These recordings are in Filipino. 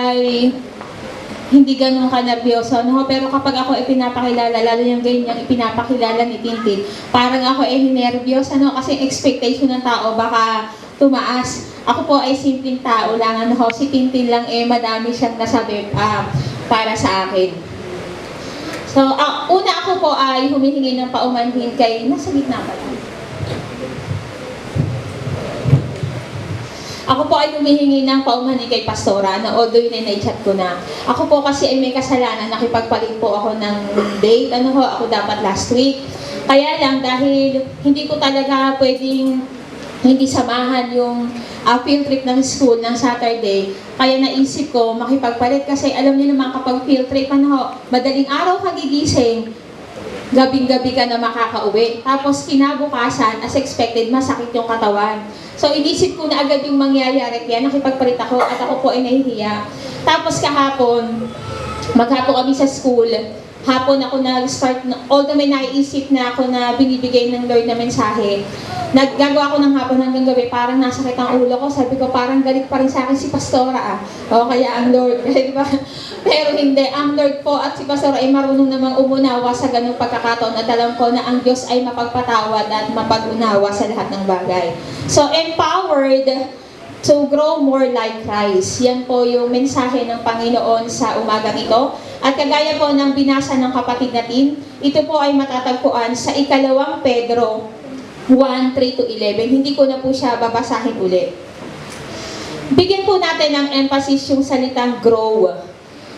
ay hindi ganun ka-nervyoso, no? Pero kapag ako ay pinapakilala, lalo yung ganyan ipinapakilala ni Tintin, parang ako ay nervyoso, no? Kasi expectation ng tao baka tumaas. Ako po ay simpleng tao lang, ano? Si Tintin lang madami siyang nasabi para sa akin. So, una ako po ay humihingi ng paumanhin kay, nasa gitna pa lang. Ako po ay humihingi ng paumanhin kay Pastora, na although yun ay na-chat ko na. Ako po kasi ay may kasalanan, nakipagpalit po ako ng date, ako dapat last week. Kaya lang, dahil hindi ko talaga pwedeng hindi samahan yung field trip ng school ng Saturday, kaya naisip ko makipagpalit kasi alam niyo naman kapag field trip, madaling araw ka gigising, gabing-gabi ka na makakauwi. Tapos kinabukasan, as expected, masakit yung katawan. So inisip ko na agad yung mangyayari, kaya nakipagpalit ako at ako po ay nahihiya. Tapos kahapon, maghapon kami sa school, hapon ako nag-start, although may naiisip na ako na binibigay ng Lord na mensahe, naggagawa ko ng hapon hanggang gabi, parang nasakit ang ulo ko. Sabi ko, parang galit pa rin sa akin si Pastora O kaya ang Lord, diba? Pero hindi, ang Lord po at si Pastora ay marunong namang umunawa sa ganung pagkakataon at alam ko na ang Diyos ay mapagpatawad at mapag-unawa sa lahat ng bagay. So, empowered to grow more like Christ. Yan po yung mensahe ng Panginoon sa umagang ito. At kagaya po ng binasa ng kapatid natin, ito po ay matatagpuan sa 2 Pedro 1:3-11. Hindi ko na po siya babasahin ulit. Bigyan po natin ng emphasis yung salitang grow.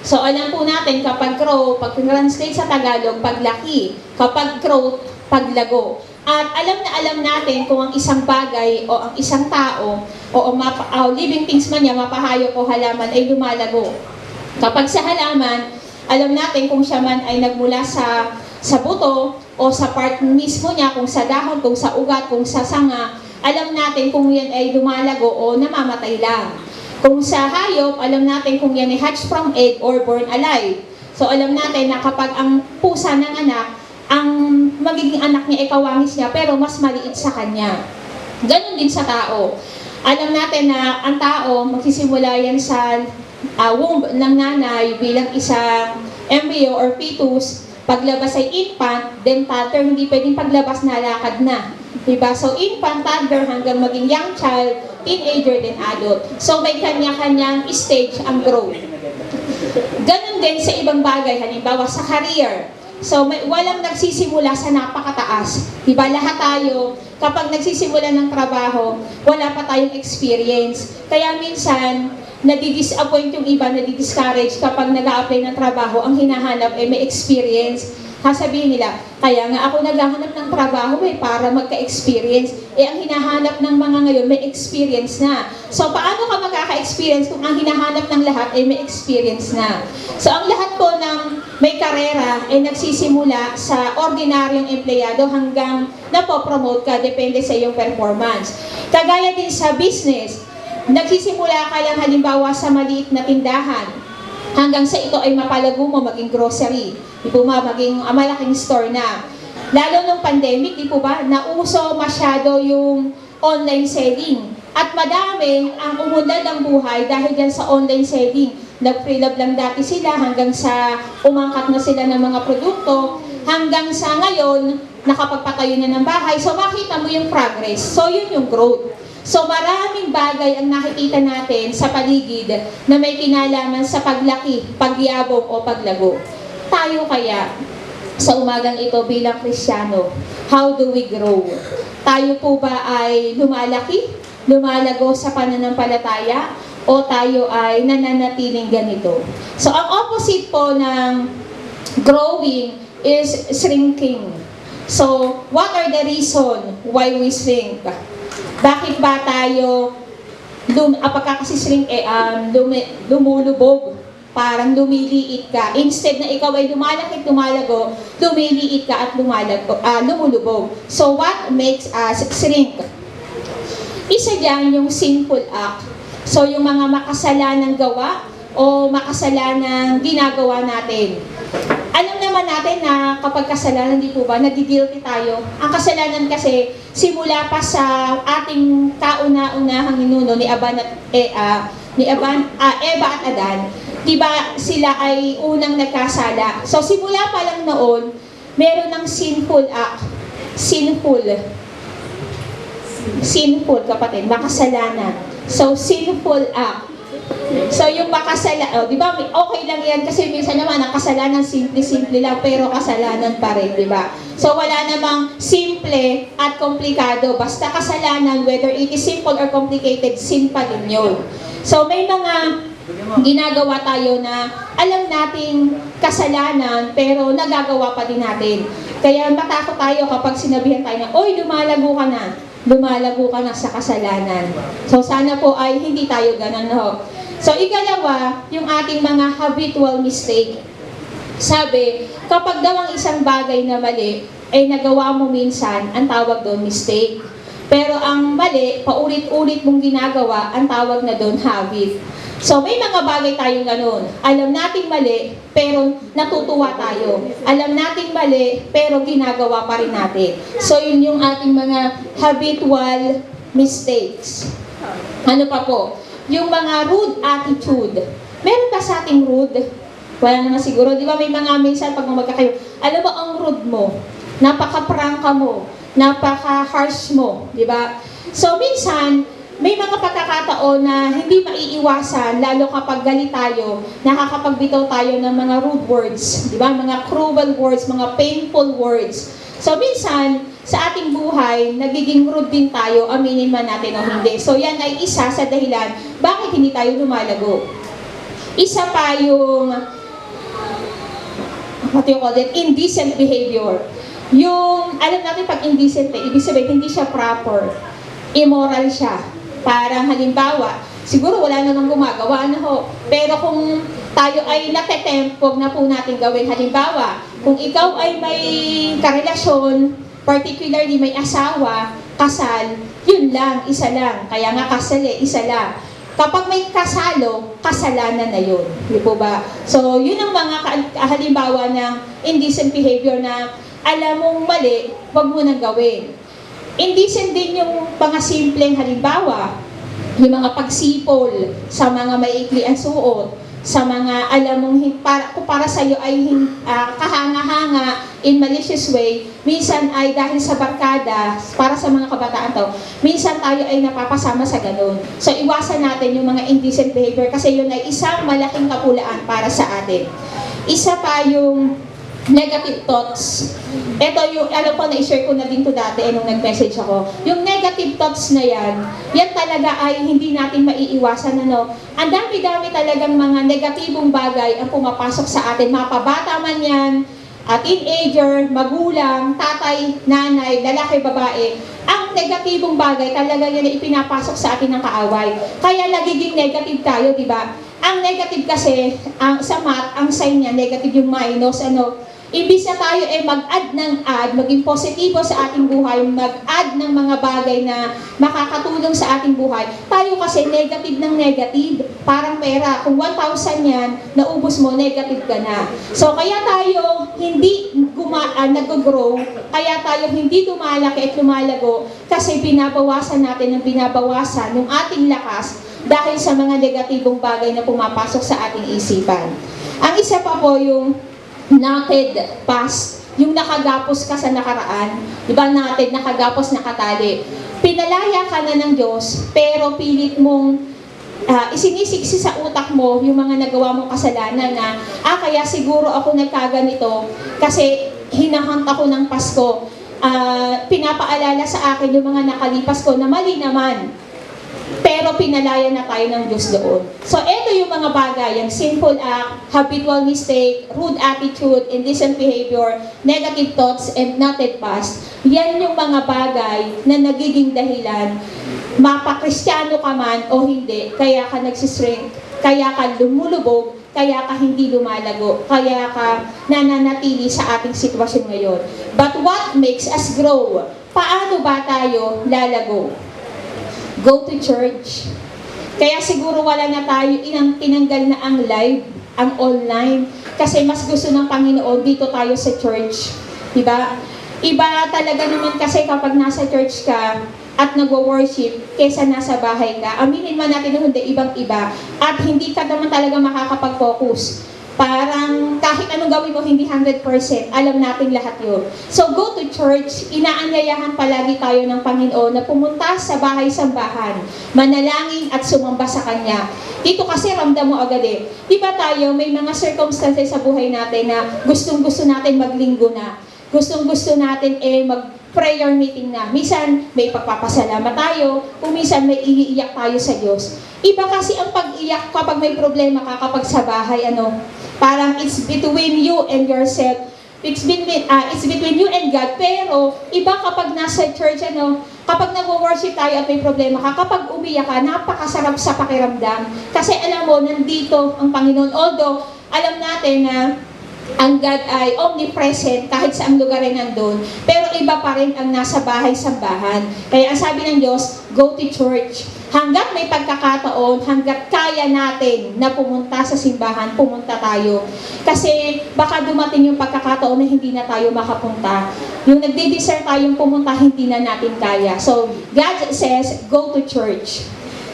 So, alam po natin kapag grow, pag translate sa Tagalog, paglaki. Kapag growth, paglago. At alam natin kung ang isang bagay o ang isang tao o living things man niya, mapahayop o halaman ay lumalago. Kapag sa halaman, alam natin kung siya man ay nagmula sa buto o sa part mismo niya, kung sa dahon, kung sa ugat, kung sa sanga, alam natin kung yan ay lumalago o namamatay lang. Kung sa hayop, alam natin kung yan ay hatched from egg or born alive. So alam natin na kapag ang pusa ng anak, ang magiging anak niya ay kawangis niya pero mas maliit sa kanya. Ganon din sa tao. Alam natin na ang tao, magsisimula yan sa womb ng nanay bilang isang embryo or fetus. Paglabas ay infant, then toddler, hindi pwedeng paglabas na lakad na. Diba? So, infant, toddler, hanggang maging young child, teenager, then adult. So, may kanya-kanyang stage ang growth. Ganon din sa ibang bagay, halimbawa sa career. So, walang nagsisimula sa napakataas. Diba? Lahat tayo, kapag nagsisimula ng trabaho, wala pa tayong experience. Kaya minsan, nadidisappoint yung iba, nadidiscourage kapag nag-a-apply ng trabaho, ang hinahanap ay may experience. Sasabihin nila, kaya nga ako naghahanap ng trabaho para magka-experience. Ang hinahanap ng mga ngayon, may experience na. So, paano ka magkaka-experience kung ang hinahanap ng lahat ay may experience na? So, ang lahat po ng may karera ay nagsisimula sa ordinaryong empleyado hanggang napopromote ka, depende sa iyong performance. Kagaya din sa business, nagsisimula ka lang halimbawa sa maliit na tindahan hanggang sa ito ay mapalago mo maging grocery, di po ba, maging malaking store na. Lalo nung pandemic, di po ba, nauso masyado yung online selling. At madami ang umunlad ng buhay dahil dyan sa online selling. Nag-pre-love lang dati sila hanggang sa umangkat na sila ng mga produkto, hanggang sa ngayon, nakapagpatayo na ng bahay. So makita mo yung progress. So yun yung growth. So maraming bagay ang nakikita natin sa paligid na may kinalaman sa paglaki, pagyabong o paglago. Tayo kaya sa umagang ito bilang Kristiyano, how do we grow? Tayo po ba ay lumalaki, lumalago sa pananampalataya o tayo ay nananatiling ganito? So ang opposite po ng growing is shrinking. So what are the reason why we shrink? Bakit ba tayo pagkakasisring lumulubog? Parang lumiliit ka. Instead na ikaw ay lumalaki at lumalago, lumiliit ka at lumulubog. So what makes us shrink? Isa dyan yung sinful act. So yung mga makasalanang gawa o makasalanang ginagawa natin. Alam naman natin na kapag kasalanan, di po ba, nagdi-guilty tayo. Ang kasalanan kasi, simula pa sa ating kauna-unahang ninuno ni Aban at ni Eva at Adan, di ba sila ay unang nagkasala. So simula pa lang noon, meron ng sinful act. Sinful, kapatid, makasalanan. So sinful act. So yung di ba, okay lang yan kasi minsan naman ang kasalanan simple lang pero kasalanan pa rin, di ba? So wala namang simple at komplikado, basta kasalanan, whether it is simple or complicated, sin pa din yun. So may mga ginagawa tayo na alam nating kasalanan pero nagagawa pa din natin. Kaya matakot tayo kapag sinabihan tayo na, oy, lumalago ka na sa kasalanan. So sana po ay hindi tayo ganun, ho. So ikalawa, yung ating mga habitual mistake. Sabi, kapag daw ang isang bagay na mali ay nagawa mo minsan, ang tawag doon mistake. Pero ang mali, paulit-ulit mong ginagawa, ang tawag na doon habit. So may mga bagay tayong ganun. Alam nating mali, pero natutuwa tayo. Alam nating mali, pero ginagawa pa rin natin. So yun yung ating mga habitual mistakes. Ano pa po? Yung mga rude attitude. Meron ba sa ating rude? Wala naman siguro. Di ba may mga minsan pag magkakayo, alam mo ang rude mo, napaka-prangka mo, napaka-harsh mo. Di ba? So minsan, may mga pagkakataon na hindi maiiwasan, lalo kapag galit tayo, nakakapagbitaw tayo ng mga rude words. Di ba? Mga cruel words, mga painful words. So minsan, sa ating buhay, nagiging rude din tayo, aminin man natin o hindi. So yan ay isa sa dahilan, bakit hindi tayo lumalago. Isa pa yung, what you call it, indecent behavior. Yung, alam natin pag indecent, ibig sabihin, hindi siya proper. Immoral siya. Parang halimbawa, siguro wala namang gumagawa na ho. Pero kung tayo ay natetempt, huwag na po natin gawin. Halimbawa, kung ikaw ay may karelasyon, particularly may asawa, kasal, yun lang, isa lang. Kaya nga kasal isa lang. Kapag may kasalo, kasalanan na yun. Di po ba? So, yun ang mga halimbawa ng indecent behavior na alam mong mali, wag mo nang gawin. Indecent din yung mga simpleng halimbawa, yung mga pagsipol sa mga maiikli ang suot, sa mga alam mong kung para sa iyo ay kahanga-hanga in malicious way, minsan ay dahil sa barkada, para sa mga kabataan to, minsan tayo ay napapasama sa ganun. So iwasan natin yung mga indecent behavior kasi yun ay isang malaking kapulaan para sa atin. Isa pa yung negative thoughts. Ito yung, alam ko, na-share ko na din to dati nung nag-message ako. Yung negative thoughts na yan talaga ay hindi natin maiiwasan, ano. Ang dami-dami talagang mga negatibong bagay ang pumapasok sa atin. Mapabata man yan, teenager, magulang, tatay, nanay, lalaki, babae. Ang negatibong bagay talaga yan ay ipinapasok sa atin ng kaaway. Kaya nagiging negative tayo, di ba? Ang negative kasi, sa math, ang sign niya, negative yung minus, ano. Ibig na tayo ay mag-add ng add, maging positibo sa ating buhay, mag-add ng mga bagay na makakatulong sa ating buhay. Tayo kasi negative ng negative, parang pera. Kung 1,000 yan, naubos mo, negative ka na. So kaya tayo hindi nag-grow, kaya tayo hindi lumalaki at lumalago, kasi binabawasan natin ng binabawasan ng ating lakas dahil sa mga negatibong bagay na pumapasok sa ating isipan. Ang isa pa po yung knotted past, yung nakagapos ka sa nakaraan, di ba knotted, nakagapos, nakatali. Pinalaya ka na ng Diyos, pero pilit mong isinisiksi sa utak mo yung mga nagawa mong kasalanan na, kaya siguro ako nagkaganito kasi hinahant ako ng Pasko. Pinapaalala sa akin yung mga nakalipas ko na mali naman. Pero pinalaya na tayo ng Diyos doon. So, ito yung mga bagay, yung sinful act, habitual mistake, rude attitude, indecent behavior, negative thoughts, and knotted past. Yan yung mga bagay na nagiging dahilan, mapakristyano ka man o hindi, kaya ka nagsishrink, kaya ka lumulubog, kaya ka hindi lumalago, kaya ka nananatili sa ating sitwasyon ngayon. But what makes us grow? Paano ba tayo lalago? Go to church. Kaya siguro wala na tayo, tinanggal na ang live, ang online. Kasi mas gusto ng Panginoon, dito tayo sa church. Diba? Iba talaga naman kasi kapag nasa church ka, at nagwo-worship kesa nasa bahay ka. Aminin man natin na hindi, ibang-iba. At hindi ka naman talaga makakapag-focus. Parang kahit anong gawin mo, hindi 100%. Alam natin lahat yun. So go to church. Inaanyayahan palagi tayo ng Panginoon na pumunta sa bahay-sambahan, manalangin at sumamba sa Kanya. Dito kasi ramdam mo agad eh. Di ba tayo, may mga circumstances sa buhay natin na gustong-gusto natin maglinggo na. Gustong-gusto natin mag-prayer meeting na. Minsan, may pagpapasalamat tayo. Kung minsan, may iiyak tayo sa Diyos. Iba kasi ang pag-iyak kapag may problema ka kapag sa bahay, parang it's between you and yourself. It's between you and God. Pero, iba kapag nasa church, kapag nag-worship tayo at may problema ka, kapag umiyak ka, napakasarap sa pakiramdam. Kasi alam mo, nandito ang Panginoon. Although, alam natin na ang God ay omnipresent kahit sa lugar ay nandun. Pero iba pa rin ang nasa bahay-sambahan. Kaya ang sabi ng Diyos, go to church. Hanggat may pagkakataon, hanggat kaya natin na pumunta sa simbahan, pumunta tayo. Kasi baka dumating yung pagkakataon na hindi na tayo makapunta. Yung nagde-desire tayong pumunta, hindi na natin kaya. So, God says, go to church.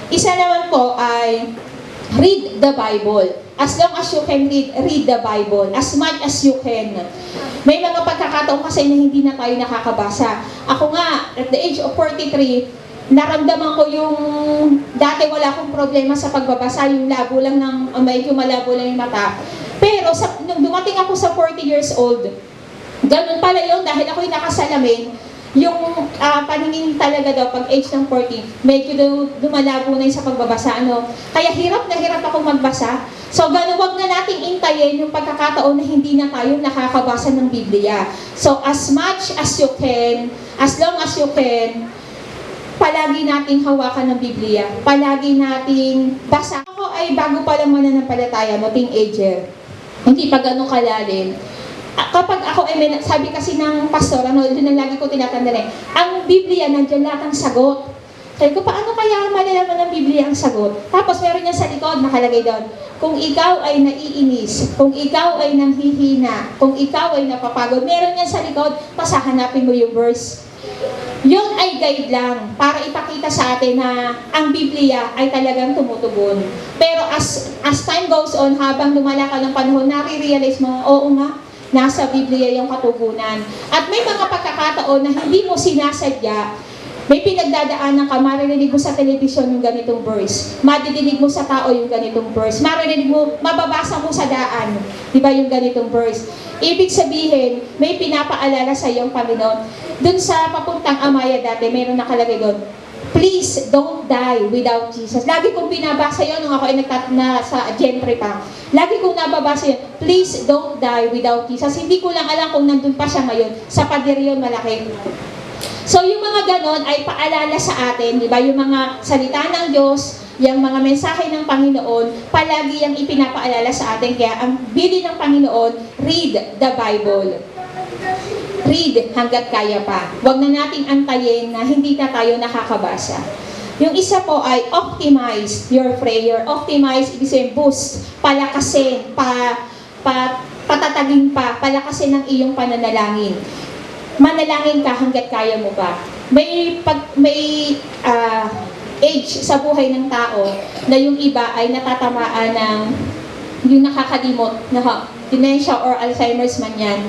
Isa naman po ay read the Bible. As long as you can read the Bible. As much as you can. May mga pagkakataon kasi na hindi na tayo nakakabasa. Ako nga, at the age of 43, naramdaman ko yung dati wala akong problema sa pagbabasa, yung labo lang medyo malabo lang yung mata. Pero nung dumating ako sa 40 years old, ganun pala yun dahil ako'y nakasalamin, yung paningin talaga daw pag age ng 40, medyo dumalabo na yung sa pagbabasa. Kaya hirap na hirap ako magbasa. So, wag na nating intayin yung pagkakataon na hindi na tayo nakakabasa ng Biblia. So, as much as you can, as long as you can, palagi nating hawakan ng Biblia. Palagi nating basa. Ako ay bago pa lang mananampalataya, teenager. Hindi pa ganun kalalim. Kapag ako ay sabi kasi ng pastor, doon ang lagi ko tinatanda ang Biblia, nandiyan lahat ang sagot. Sabi ko, paano kaya malalaman ng Biblia ang sagot? Tapos meron niya sa likod, nakalagay doon, kung ikaw ay naiinis, kung ikaw ay nanghihina, kung ikaw ay napapagod, meron niya sa likod, pasahanapin mo yung verse. Yun ay guide lang para ipakita sa atin na ang Biblia ay talagang tumutugon. Pero as time goes on, habang lumalakad ng panahon, nare-realize mo, oo nga, nasa Biblia yung katugunan. At may mga pagkakataon na hindi mo sinasadya, may pinagdadaanan ka, maririnig mo sa telebisyon yung ganitong verse. Madidinig mo sa tao yung ganitong verse. Maririnig mo, mababasa mo sa daan. Di ba yung ganitong verse? Ibig sabihin, may pinapaalala sa iyong Panginoon. Doon sa papuntang Amaya dati, mayroon nakalagay doon, please don't die without Jesus. Lagi kong binabasa yun nung ako ay sa gentry pa. Lagi kong nababasa yun, please don't die without Jesus. Hindi ko lang alam kung nandun pa siya ngayon. Sa pader yun malaki. So yung mga ganon ay paalala sa atin, di ba? Yung mga salita ng Diyos, yung mga mensahe ng Panginoon, palagi yung ipinapaalala sa atin. Kaya ang bilin ng Panginoon, read the Bible. Read hanggat kaya pa. Huwag na nating antayin na hindi na tayo nakakabasa. Yung isa po ay optimize your prayer. Optimize, ibig sabihin boost, palakasin, patatagin pa, palakasin ang iyong pananalangin. Manalangin ka hanggat kaya mo pa. May age sa buhay ng tao na yung iba ay natatamaan ng yung nakakalimot na dementia or Alzheimer's man yan.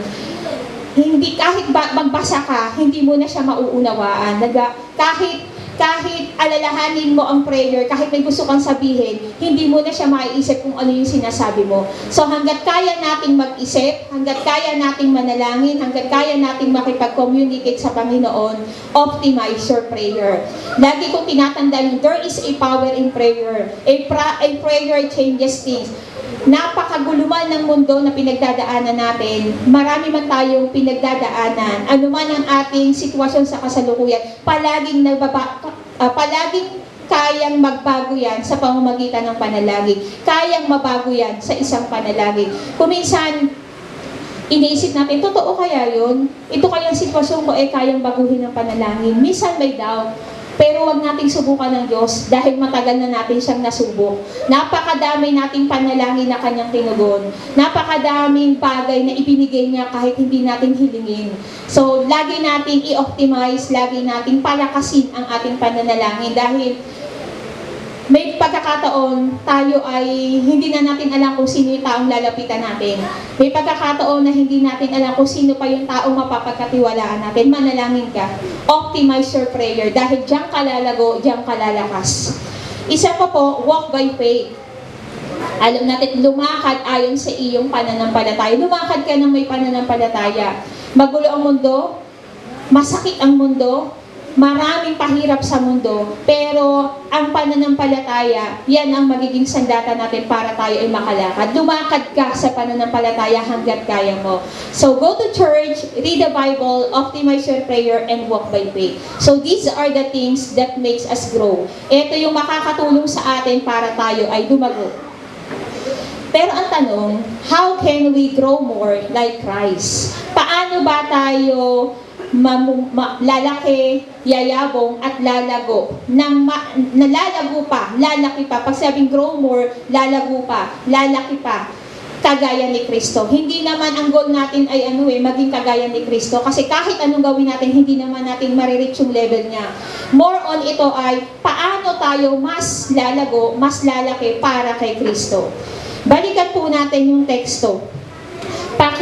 Hindi, kahit magbasa ka, hindi mo na siya mauunawaan. Kahit alalahanin mo ang prayer, kahit may gusto kang sabihin, hindi mo na siya maiisip kung ano yung sinasabi mo. So hanggat kaya nating mag-isip, hanggat kaya nating manalangin, hanggat kaya nating makipag-communicate sa Panginoon, optimize your prayer. Lagi kong tinatandaan, there is a power in prayer. A prayer changes things. Napakaguluman ng mundo na pinagdadaanan natin. Marami man tayong pinagdadaanan. Ano man ang ating sitwasyon sa kasalukuyan, palaging kayang magbago yan sa pamamagitan ng panalangin. Kayang mabago yan sa isang panalangin. Kung minsan, iniisip natin, totoo kaya yun? Ito kayang sitwasyon ko kayang baguhin ng panalangin. Minsan may doubt. Pero wag nating subukan ng Diyos dahil matagal na natin siyang nasubok. Napakadami nating panalangin na kanyang tinugon. Napakadaming bagay na ibinigay niya kahit hindi natin hilingin. So, lagi nating i-optimize, lagi nating palakasin ang ating pananalangin dahil may pagkakataon tayo ay hindi na natin alam kung sino yung taong lalapitan natin. May pagkakataon na hindi natin alam kung sino pa yung taong mapapagkatiwalaan natin. Manalangin ka. Optimize your prayer dahil diyan ka lalago, diyan ka lalakas. Isa pa po, walk by faith. Alam natin, lumakad ayon sa iyong pananampalataya. Lumakad ka ng may pananampalataya. Magulo ang mundo, masakit ang mundo, maraming pahirap sa mundo, pero ang pananampalataya, yan ang magiging sandata natin para tayo ay makalakad. Lumakad ka sa pananampalataya hanggat kaya mo. So, go to church, read the Bible, optimize your prayer, and walk by faith. So, these are the things that makes us grow. Ito yung makakatulong sa atin para tayo ay lumago. Pero ang tanong, how can we grow more like Christ? Paano ba tayo lalaki, yayabong, at lalago. Nalalago pa, lalaki pa. Pag sabing grow more, lalago pa, lalaki pa. Kagaya ni Kristo. Hindi naman ang goal natin ay maging kagaya ni Kristo. Kasi kahit anong gawin natin, hindi naman natin marireach yung level niya. More on ito ay, paano tayo mas lalago, mas lalaki para kay Kristo. Balikan po natin yung teksto.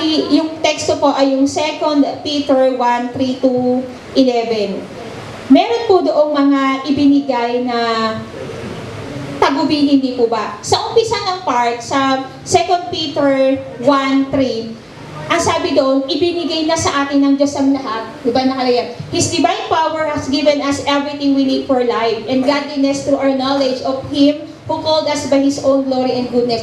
Yung teksto po ay yung 2 Peter 1:3-11. Meron po doong mga ibinigay na tagubilin, hindi po ba? Sa umpisa ng part, sa 2 Peter 1:3, ang sabi doon, ibinigay na sa atin ng Diyos ang lahat. Diba nakalagay? His divine power has given us everything we need for life and godliness through our knowledge of Him who called us by His own glory and goodness.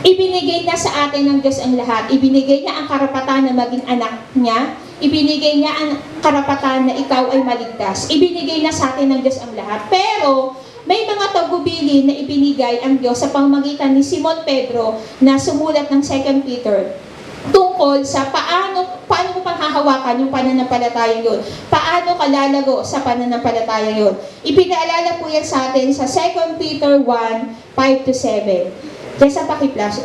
Ibinigay na sa atin ng Diyos ang lahat. Ibinigay niya ang karapatan na maging anak niya. Ibinigay niya ang karapatan na ikaw ay maligtas. Ibinigay na sa atin ng Diyos ang lahat. Pero, may mga tagubili na ibinigay ang Diyos sa pamamagitan ni Simon Pedro na sumulat ng 2 Peter tungkol sa paano mo pang hahawakan yung pananampalataya yun. Paano ka lalago sa pananampalataya yun. Ipinaalala po yan sa atin sa 2 Peter 1:5-7. Diyan sa pakiplas,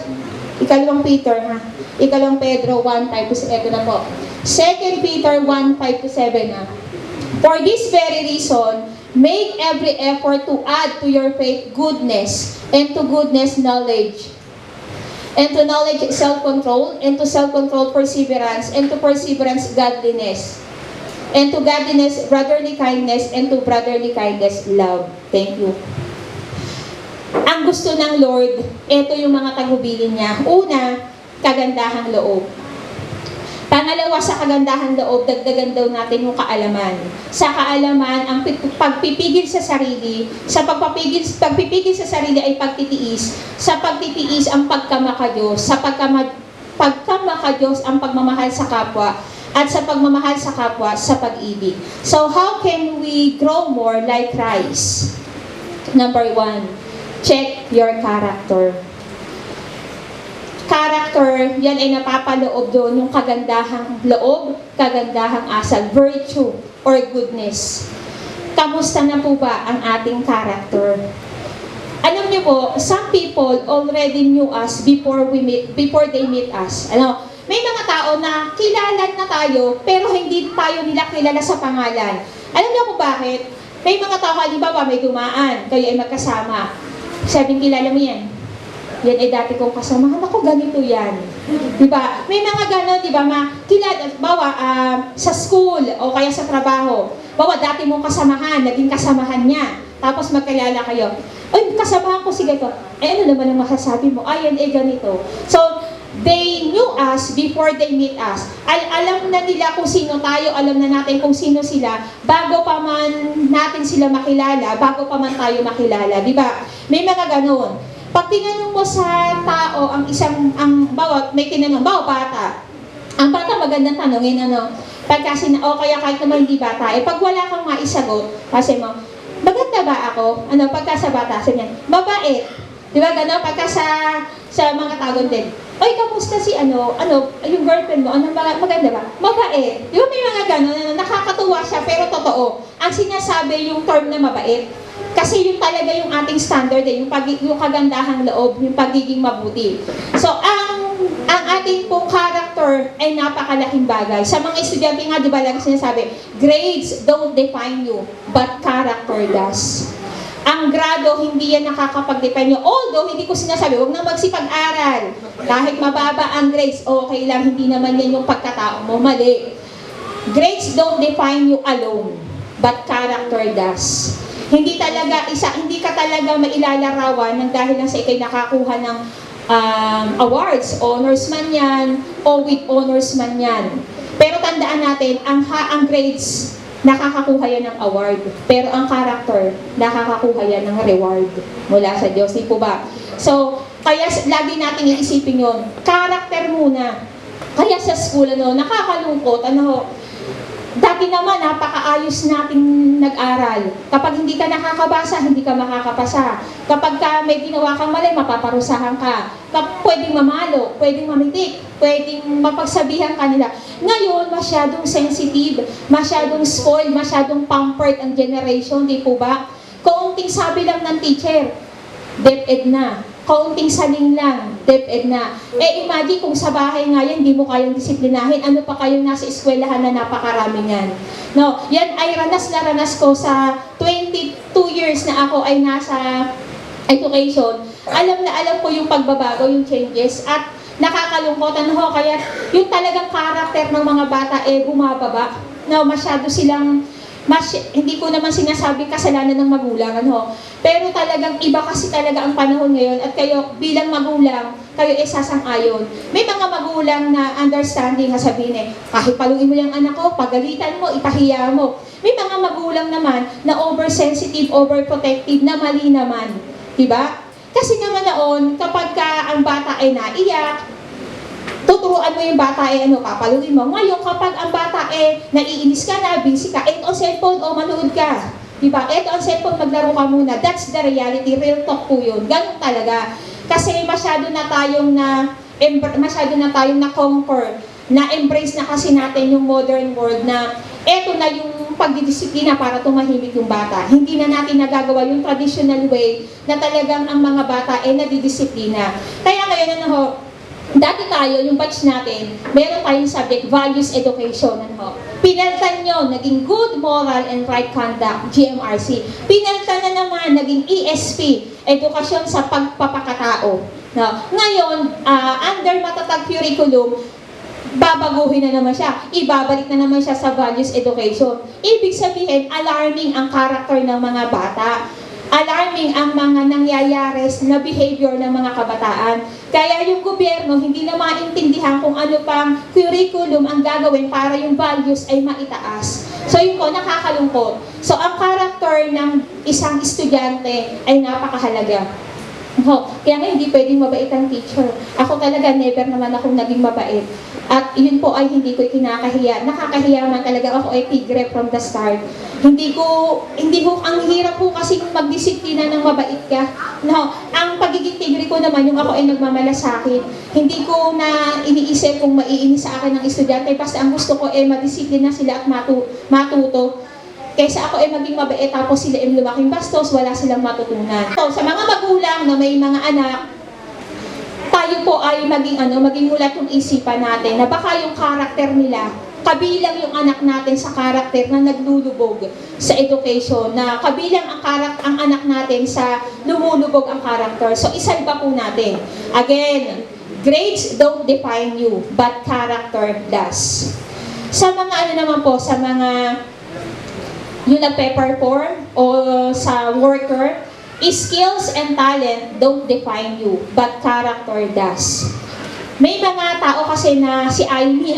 ikalawang Peter ha, ikalawang Pedro 1:5-7, ito na po. 2 Peter 1:5-7 ha. For this very reason, make every effort to add to your faith goodness, and to goodness knowledge, and to knowledge self-control, and to self-control perseverance, and to perseverance godliness, and to godliness brotherly kindness, and to brotherly kindness love. Thank you. Ang gusto ng Lord, ito yung mga tagubilin niya. Una, kagandahang loob. Pangalawa, sa kagandahang loob, dagdagan daw natin yung kaalaman. Sa kaalaman, ang pagpipigil sa sarili, sa pagpipigil sa sarili ay pagtitiis. Sa pagtitiis, ang pagkamakadiyos. Sa pagkamakadiyos, ang pagmamahal sa kapwa. At sa pagmamahal sa kapwa, sa pag-ibig. So, how can we grow more like Christ? Number 1, check your character. Character, yan ay napapaloob doon yung kagandahang loob, kagandahang asal, virtue, or goodness. Kamusta na po ba ang ating character? Alam niyo po, some people already knew us before they meet us. May mga tao na kilala na tayo, pero hindi tayo nila kilala sa pangalan. Alam niyo kung bakit? May mga tao, halimbawa may dumaan, kayo ay magkasama. Sabing kilala mo yan. Yan ay dati kong kasamahan. Ako, ganito yan. Diba? May mga gano'n, diba? Bawa, sa school o kaya sa trabaho. Bawa, dati mong kasamahan, naging kasamahan niya. Tapos magkalala kayo. Ay, kasamahan ko, sige to. Ano naman ang masasabi mo? Ay, yan ay ganito. So, they knew us before they meet us. Alam na nila kung sino tayo, alam na natin kung sino sila, bago pa man natin sila makilala, bago pa man tayo makilala. Diba? May mga ganon. Pag tinanong mo sa tao, may tinanong, bata. Ang bata magandang tanongin, o kaya kahit naman hindi bata, pag wala kang maisagot, kasi mo, maganda ba ako? Pagka sa bata, sabi niya, mabait. Diba gano'n? Pagka sa mga tagon din, oy, kamusta si yung girlfriend mo, maganda ba? Mabait. Di ba may mga gano'n, nakakatuwa siya, pero totoo. Ang sinasabi yung term na mabait, kasi yun talaga yung ating standard, yung kagandahang loob, yung pagiging mabuti. So, ang ating pong character ay napakalaking bagay. Sa mga estudyante nga, di ba lagi sinasabi, grades don't define you, but character does. Ang grado, hindi yan nakakapag-depend nyo. Although, hindi ko sinasabi, huwag nang magsipag-aral. Kahit mababa ang grades, okay lang, hindi naman yan yung pagkatao mo. Mali. Grades don't define you alone, but character does. Hindi ka talaga mailalarawan ng dahil lang sa ikay nakakuha ng awards, honors man yan, o with honors man yan. Pero tandaan natin, ang grades, nakakakuha yan ng award. Pero ang character, nakakakuha yan ng reward mula sa Diyos. Di po ba? So, kaya lagi natin iisipin yun. Character muna. Kaya sa school, nakakalungkot, dati naman, napakaayos nating nag-aral. Kapag hindi ka nakakabasa, hindi ka makakapasa. Kapag may ginawa kang mali, mapaparusahan ka. Pwedeng mamalo, pwedeng mamitik, pwedeng mapagsabihan ka nila. Ngayon, masyadong sensitive, masyadong spoiled, masyadong pampered ang generation, di po ba? Kaunting sabi lang ng teacher, DepEd na. Kaunting saling lang, DepEd na. Imagine kung sa bahay nga yan, hindi mo kayang disiplinahin, ano pa kayong nasa eskwelahan na napakarami yan. No, yan ay ranas na ranas ko sa 22 years na ako ay nasa education. Alam na alam ko yung pagbabago, yung changes, at nakakalungkotan kaya yung talagang karakter ng mga bata bumababa. No, masyado silang hindi ko naman sinasabing kasalanan ng magulang, pero talagang iba kasi talaga ang panahon ngayon at kayo bilang magulang, kayo sasang-ayon. May mga magulang na understanding, sabihin kahit paluin mo yung anak ko, pagalitan mo, ipahiya mo. May mga magulang naman na oversensitive, overprotective, na mali naman. Diba? Kasi naman noon, kapag ang bata ay naiyak, tuturuan mo yung bata papaluin mo. Ngayon, kapag ang bata naiinis ka na, busy ka, on cellphone, manood ka. Diba? On cellphone, maglaro ka muna. That's the reality. Real talk po yun. Ganun talaga. Kasi masyado na tayong na-conquer, na-embrace na kasi natin yung modern world na eto na yung pagdidisiplina para tumahimik yung bata. Hindi na natin nagagawa yung traditional way na talagang ang mga bata nadidisiplina. Kaya ngayon, dati tayo, yung batch natin, meron tayong subject, values education. Pinalitan nyo, naging good moral and right conduct, GMRC. Pinalitan na naman, naging ESP, edukasyon sa pagpapakatao. Ngayon, under matatag curriculum, babaguhin na naman siya. Ibabalik na naman siya sa values education. Ibig sabihin, alarming ang karakter ng mga bata. Alarming ang mga nangyayari na behavior ng mga kabataan. Kaya yung gobyerno hindi na maintindihan kung ano pang curriculum ang gagawin para yung values ay maitaas. So yun po, nakakalungkot. So ang character ng isang estudyante ay napakahalaga. Kaya nga hindi pwedeng mabait ang teacher. Ako talaga never naman akong naging mabait. At yun po ay hindi ko kinakahiya. Nakakahiya man talaga ako ay tigre from the start. Ang hirap po kasi magdisiplina ng mabait ka. Ang pagiging tigre ko naman, yung ako ay nagmamalasakit. Hindi ko na iniisip kung maiinis sa akin ng estudyante. Basta ang gusto ko ay madisiplina sila at matuto. Kaysa ako maging mabait tapos sila lumaking bastos, wala silang matutunan. So, sa mga magulang na may mga anak, tayo po ay maging mulat yung isipan natin na baka yung karakter nila, kabilang yung anak natin sa karakter na naglulubog sa education, na kabilang ang anak natin sa lumulubog ang karakter. So, isalba po natin. Again, grades don't define you, but character does. Sa mga naman po, sa mga yung nagpe-perform o sa worker, skills and talent don't define you, but character does. May mga tao kasi na si Amy,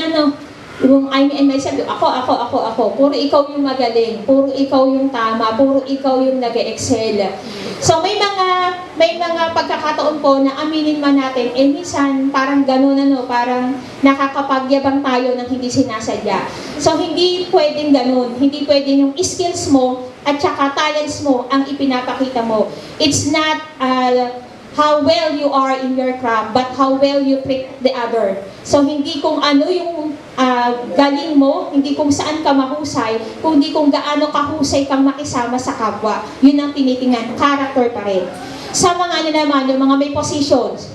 yung Amy and myself, ako, puro ikaw yung magaling, puro ikaw yung tama, puro ikaw yung nag-excel. So may mga pagkakataon po na aminin man natin, minsan parang gano'n parang nakakapagyabang tayo ng hindi sinasadya. So hindi pwedeng gano'n, hindi pwedeng yung skills mo at saka talents mo ang ipinapakita mo. It's not how well you are in your craft, but how well you treat the other. So, hindi kung ano yung galing mo, hindi kung saan ka mahusay, kundi kung gaano kahusay kang makisama sa kapwa. Yun ang tinitingnan, character pa rin. Sa mga ano naman, yung mga may positions,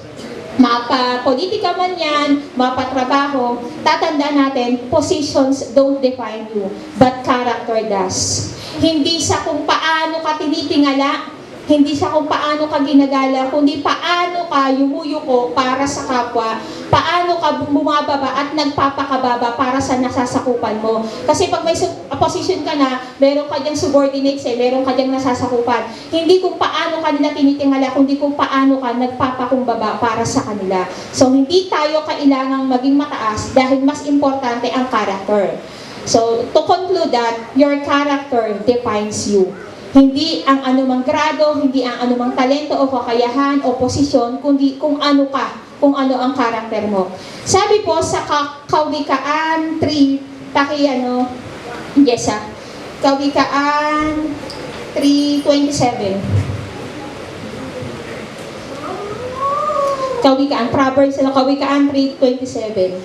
mapa-politika man yan, mapa-trabaho, tatandaan natin, positions don't define you, but character does. Hindi sa kung paano ka tinitingala, hindi sa kung paano ka ginagala, kundi paano ka yumuyuko para sa kapwa, paano ka bumababa at nagpapakababa para sa nasasakupan mo. Kasi pag may position ka na, meron ka diyang subordinates meron ka diyang nasasakupan. Hindi kung paano ka nila tinitingala, kundi kung paano ka nagpapakumbaba para sa kanila. So, hindi tayo kailangang maging mataas dahil mas importante ang character. So, to conclude that, your character defines you. Hindi ang anumang grado, hindi ang anumang talento o kakayahan o posisyon, kundi kung ano ka, kung ano ang karakter mo. Sabi po sa Kawikaan 3, Kawikaan 3:27. Proverbs na Kawikaan 3:27.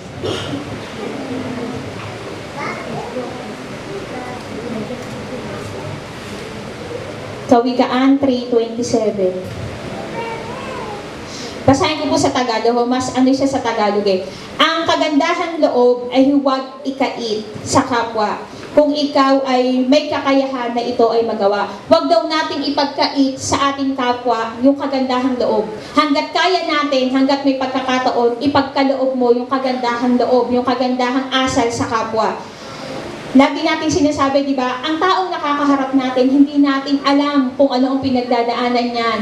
Kawikaan 3:27. Basahin ko po sa Tagalog, mas ano siya sa Tagalog Ang kagandahang loob ay huwag ikait sa kapwa. Kung ikaw ay may kakayahan na ito ay magawa. Huwag daw nating ipagkait sa ating kapwa yung kagandahang loob. Hanggat kaya natin, hanggat may pagkakataon, ipagkaloob mo yung kagandahang loob, yung kagandahang asal sa kapwa. Lagi natin sinasabi, di ba, ang taong nakakaharap natin, hindi natin alam kung ano ang pinagdadaanan niyan.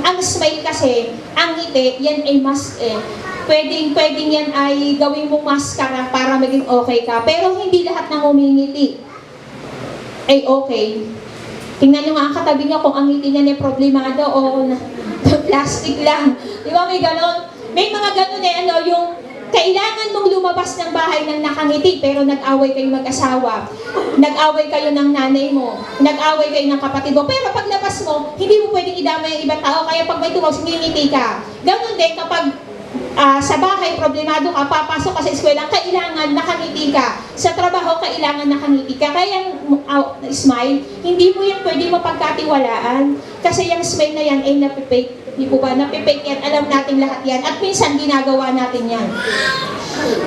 Ang smile kasi, ang ngiti, yan ay mask Pwedeng yan ay gawin mong maskara para maging okay ka. Pero hindi lahat ng umingiti ay okay. Tingnan nyo nga ang katabi nyo kung ang ngiti niya ay problemado o plastic lang. Di ba may ganon? May mga ganon yung kailangan mong lumabas ng bahay ng nakangiti pero nag-away kayo mag-asawa. Nag-away kayo ng nanay mo. Nag-away kayo ng kapatid mo. Pero paglabas mo, hindi mo pwedeng idamay ang ibang tao. Kaya pag may tumawag, ngingiti ka. Ganon din kapag sa bahay, problemado ka, papasok ka sa eskwela, kailangan nakangiti ka. Sa trabaho, kailangan nakangiti ka. Kaya yung smile, hindi mo yan pwede mapagkatiwalaan. Kasi yung smile na yan ay napipake. Di po ba? Napipake yan. Alam natin lahat yan. At minsan, ginagawa natin yan.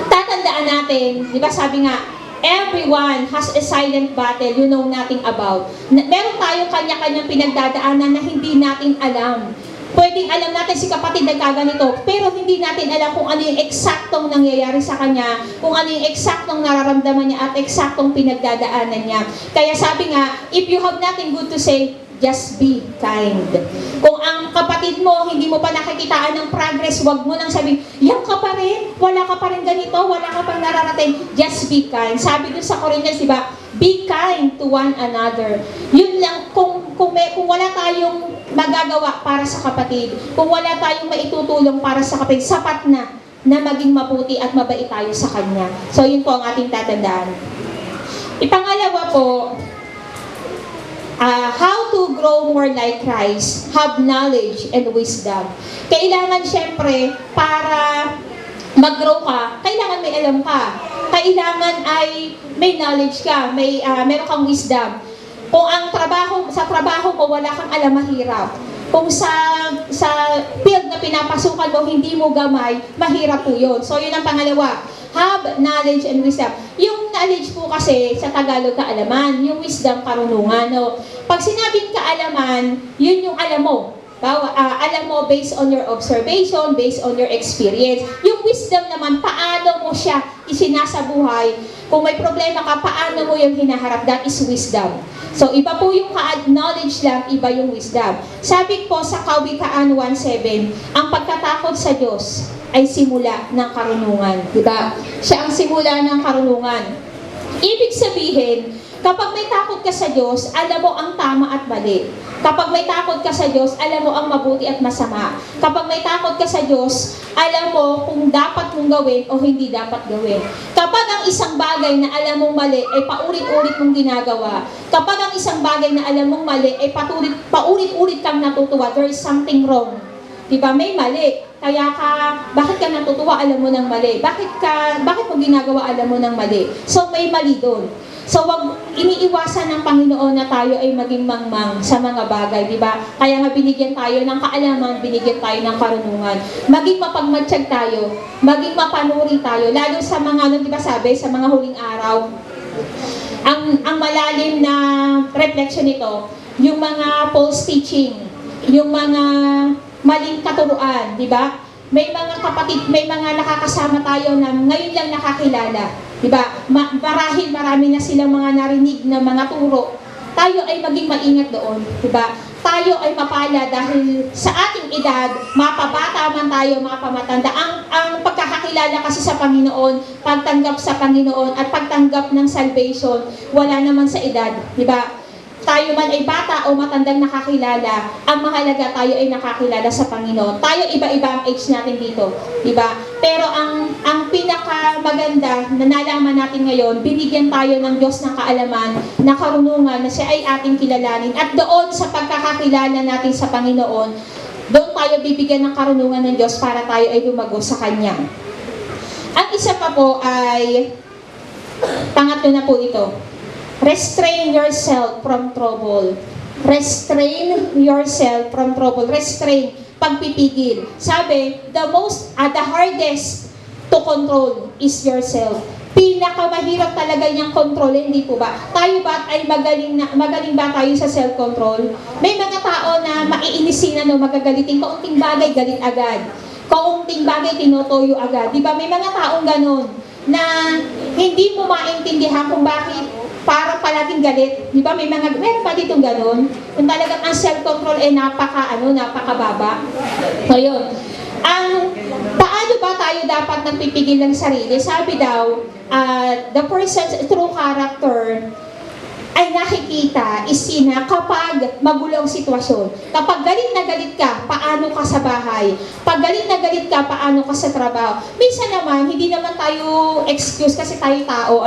Tatandaan natin, di ba sabi nga, everyone has a silent battle you know nothing about. Meron tayong kanya-kanyang pinagdadaanan na hindi natin alam. Pwedeng alam natin si kapatid nagkaganito, pero hindi natin alam kung ano yung eksaktong nangyayari sa kanya, kung ano yung eksaktong nararamdaman niya at eksaktong pinagdadaanan niya. Kaya sabi nga, if you have nothing good to say, just be kind. Kung ang kapatid mo, hindi mo pa nakikitaan ng progress, wag mo nang sabihin, yan ka pa rin, wala ka pa rin ganito, wala ka pang nararating, just be kind. Sabi dun sa Corinthians, diba, be kind to one another. Yun lang, kung wala tayong magagawa para sa kapatid, kung wala tayong maitutulong para sa kapatid, sapat na maging mabuti at mabait tayo sa kanya. So, yun po ang ating tatandaan. Ipangalawa po, how to grow more like Christ, have knowledge and wisdom. Kailangan syempre, para mag-grow ka, kailangan may alam ka. Kailangan ay may knowledge ka, meron kang wisdom. Kung sa trabaho mo, wala kang alam, mahirap. Kung sa field na pinapasukan mo, hindi mo gamay, mahirap po yun. So, yun ang pangalawa. Have knowledge and wisdom. Yung knowledge po kasi sa Tagalog kaalaman, yung wisdom karunungan. No? Pag sinabing kaalaman, yun yung alam mo. Alam mo based on your observation, based on your experience. Yung wisdom naman, paano mo siya isinasabuhay. Kung may problema ka, paano mo yung hinaharap. That is wisdom. So, iba po yung knowledge lang, iba yung wisdom. Sabi po sa Kawikaan 1:7, ang pagkatakot sa Diyos ay simula ng karunungan. Diba? Siya ang simula ng karunungan. Ibig sabihin, Kapag may takot ka sa Diyos, alam mo ang tama at mali. Kapag may takot ka sa Diyos, alam mo ang mabuti at masama. Kapag may takot ka sa Diyos, alam mo kung dapat mong gawin o hindi dapat gawin. Kapag ang isang bagay na alam mong mali ay paulit-ulit mong ginagawa, kapag ang isang bagay na alam mong mali ay paulit-ulit kang natutuwa, there is something wrong. Diba? May mali. Kaya bakit ka natutuwa, alam mo ng mali? Bakit mo ginagawa, alam mo ng mali? So, may mali doon. So, wag iniiwasan ng Panginoon na tayo ay maging mangmang sa mga bagay, di ba? Kaya nga binigyan tayo ng kaalaman, binigyan tayo ng karunungan. Maging mapagmatsyag tayo, maging mapanuri tayo, lalo sa mga, di ba sabi, sa mga huling araw. Ang malalim na reflection nito, yung mga false teaching, yung mga maling katuruan, di ba? May mga kapatid, may mga nakakasama tayo na ngayon lang nakakilala. Diba? Marami na silang mga narinig na mga turo. Tayo ay maging maingat doon. Diba? Tayo ay mapala dahil sa ating edad, mapabata man tayo, mapamatanda. Ang pagkakakilala kasi sa Panginoon, pagtanggap sa Panginoon at pagtanggap ng salvation, wala naman sa edad. Diba? Tayo man ay bata o matandang nakakilala, ang mahalaga tayo ay nakakilala sa Panginoon. Tayo iba-iba ang age natin dito, di ba? Pero ang pinakamaganda na nalaman natin ngayon, binigyan tayo ng Diyos ng kaalaman, na karunungan na siya ay ating kilalanin. At doon sa pagkakakilala natin sa Panginoon, doon tayo bibigyan ng karunungan ng Diyos para tayo ay lumago sa Kanya. Ang isa pa po ay, pangatlo na po ito, restrain yourself from trouble. Restrain yourself from trouble. Restrain, pagpipigil. Sabi, the hardest to control is yourself. Pinakamahirap talaga niyang kontrolin, hindi po ba? Tayo ba ay magaling ba tayo sa self-control? May mga tao na maiinisin, magagalitin, kaunting bagay, galit agad. Kaunting bagay, tinutoyo agad. Di ba? May mga taong ganon na hindi mo maintindihan kung bakit parang palaging galit. Di ba? Meron pa ditong ganun. Yung talagang ang self-control ay napakababa. Ngayon, paano ba tayo dapat nagpipigil ng sarili? Sabi daw, the person's true character ay nakikita, isina kapag magulo ang sitwasyon. Kapag galit na galit ka, paano ka sa bahay? Pag galit na galit ka, paano ka sa trabaho? Minsan naman, hindi naman tayo excuse kasi tayo tao,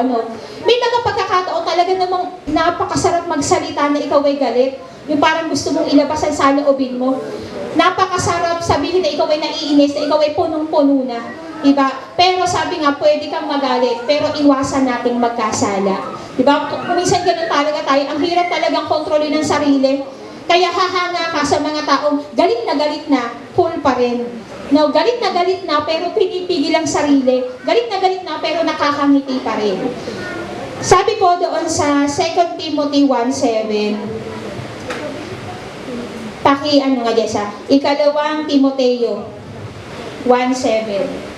may mga pagkakataon talaga namang napakasarap magsalita na ikaw ay galit. Yung parang gusto mong ilabas ang saloobin mo. Napakasarap sabihin na ikaw ay naiinis, na ikaw ay punong-puno na. Diba? Pero sabi nga, pwede kang magalit, pero iwasan nating magkasala. Diba? Kung minsan ganun talaga tayo, ang hirap talagang kontrolin ng sarili. Kaya hahanga ka sa mga taong galit na, cool pa rin. No, galit na, pero pinipigil ang sarili. Galit na, pero nakakangiti pa rin. Sabi po doon sa 2 Timothy 1:7, ikalawang Timoteo 1:7.